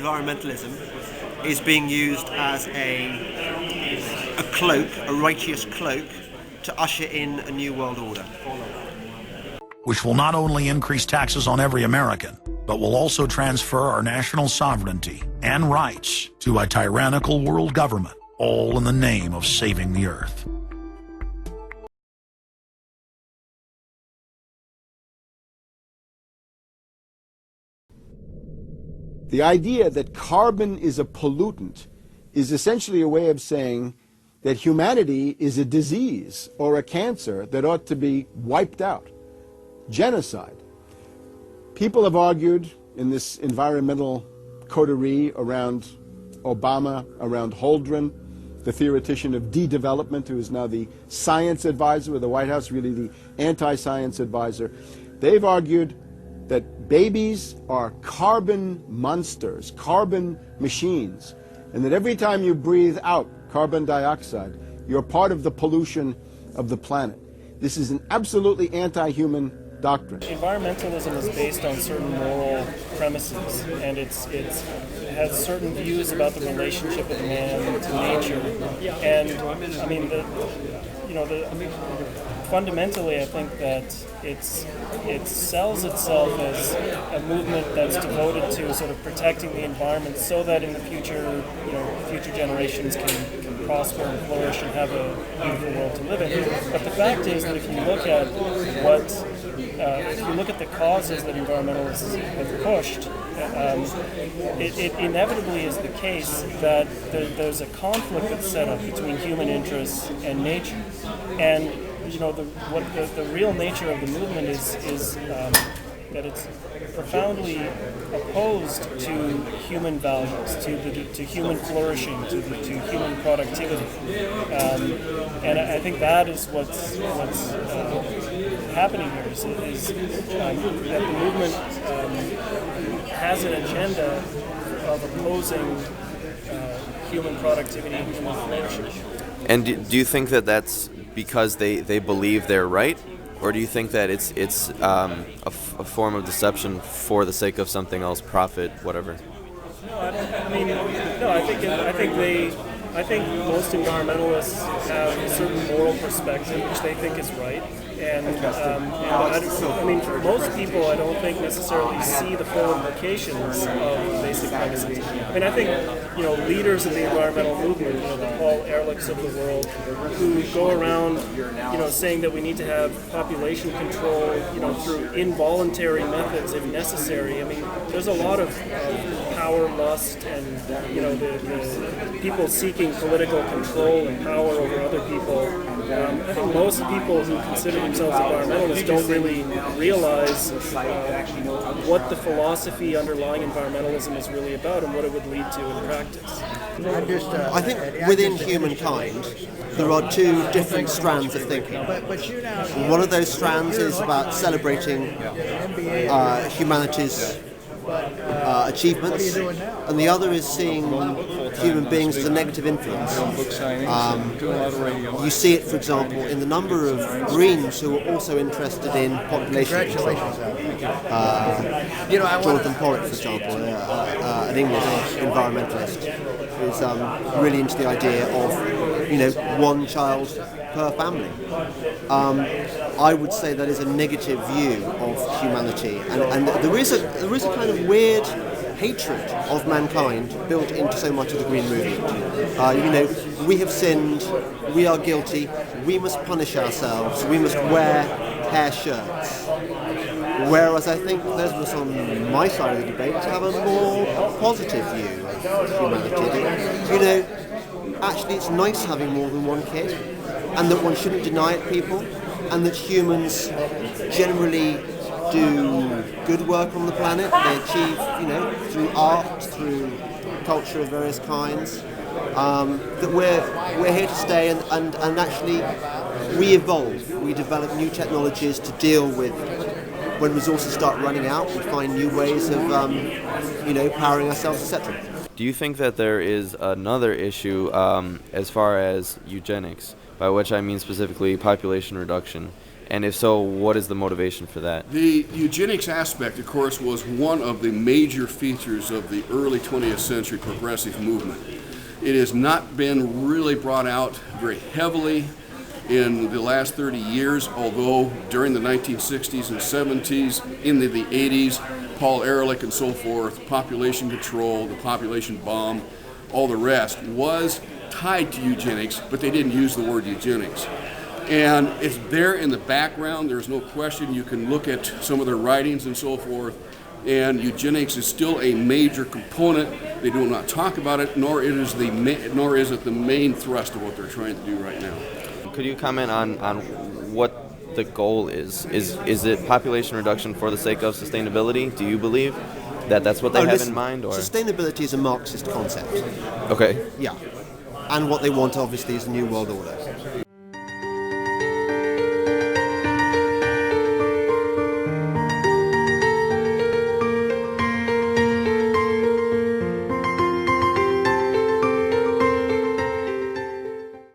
environmentalism is being used as a cloak, a righteous cloak, to usher in a new world order. Which will not only increase taxes on every American, but will also transfer our national sovereignty and rights to a tyrannical world government, all in the name of saving the earth. The idea that carbon is a pollutant is essentially a way of saying that humanity is a disease or a cancer that ought to be wiped out. Genocide. People have argued in this environmental coterie around Obama, around Holdren, the theoretician of de-development, who is now the science advisor of the White House, really the anti-science advisor. They've argued that babies are carbon monsters, carbon machines, and that every time you breathe out carbon dioxide, you're part of the pollution of the planet. This is an absolutely anti-human doctrine. Environmentalism is based on certain moral premises, and it has certain views about the relationship of man to nature. And I mean, fundamentally, I think that it sells itself as a movement that's devoted to sort of protecting the environment, so that in the future, future generations can prosper and flourish and have a beautiful world to live in. But the fact is that if you look at the causes that environmentalists have pushed, it inevitably is the case that there's a conflict that's set up between human interests and nature. And the real nature of the movement is that it's profoundly opposed to human values, to human flourishing, to human productivity, and I think that is what's happening here. Is that the movement has an agenda of opposing human productivity and human flourishing. And do you think that that's because they believe they're right, or do you think that it's a form of deception for the sake of something else, profit, whatever? I think most environmentalists have a certain moral perspective which they think is right, and for most people, I don't think necessarily see the full implications of basic premises. I think leaders of the environmental movement, the Paul Ehrlichs of the world, who go around saying that we need to have population control through involuntary methods if necessary. There's a lot of power lust and the people seeking political control and power over other people. I think most people who consider themselves environmentalists don't really realize what the philosophy underlying environmentalism is really about and what it would lead to in practice. I think within humankind there are two different strands of thinking. One of those strands is about celebrating humanity's achievements, and the other is seeing human beings as a negative influence. You see it, for example, in the number of Greens who are also interested in population control. Jonathan Porritt, for example, an English environmentalist, is really into the idea of one child per family. I would say that is a negative view of humanity, and there is a kind of weird hatred of mankind built into so much of the Green movement. We have sinned, we are guilty, we must punish ourselves, we must wear hair shirts. Whereas I think those of us on my side of the debate have a more positive view of humanity. Actually it's nice having more than one kid, and that one shouldn't deny it people, and that humans generally do good work on the planet. They achieve, through art, through culture of various kinds, that we're here to stay, and actually we evolve. We develop new technologies to deal with when resources start running out. We find new ways of, powering ourselves, etc. Do you think that there is another issue as far as eugenics, by which I mean specifically population reduction, And if so, what is the motivation for that? The eugenics aspect, of course, was one of the major features of the early 20th century progressive movement. It has not been really brought out very heavily in the last 30 years, although during the 1960s and 70s, into the 80s, Paul Ehrlich and so forth, population control, the population bomb, all the rest was tied to eugenics, but they didn't use the word eugenics. And it's there in the background. There's no question. You can look at some of their writings and so forth, and eugenics is still a major component. They do not talk about it, nor is it the main thrust of what they're trying to do right now. Could you comment on what the goal is? Is it population reduction for the sake of sustainability? Do you believe that that's what they have in mind? Or sustainability is a Marxist concept. Okay. Yeah. And what they want, obviously, is a new world order.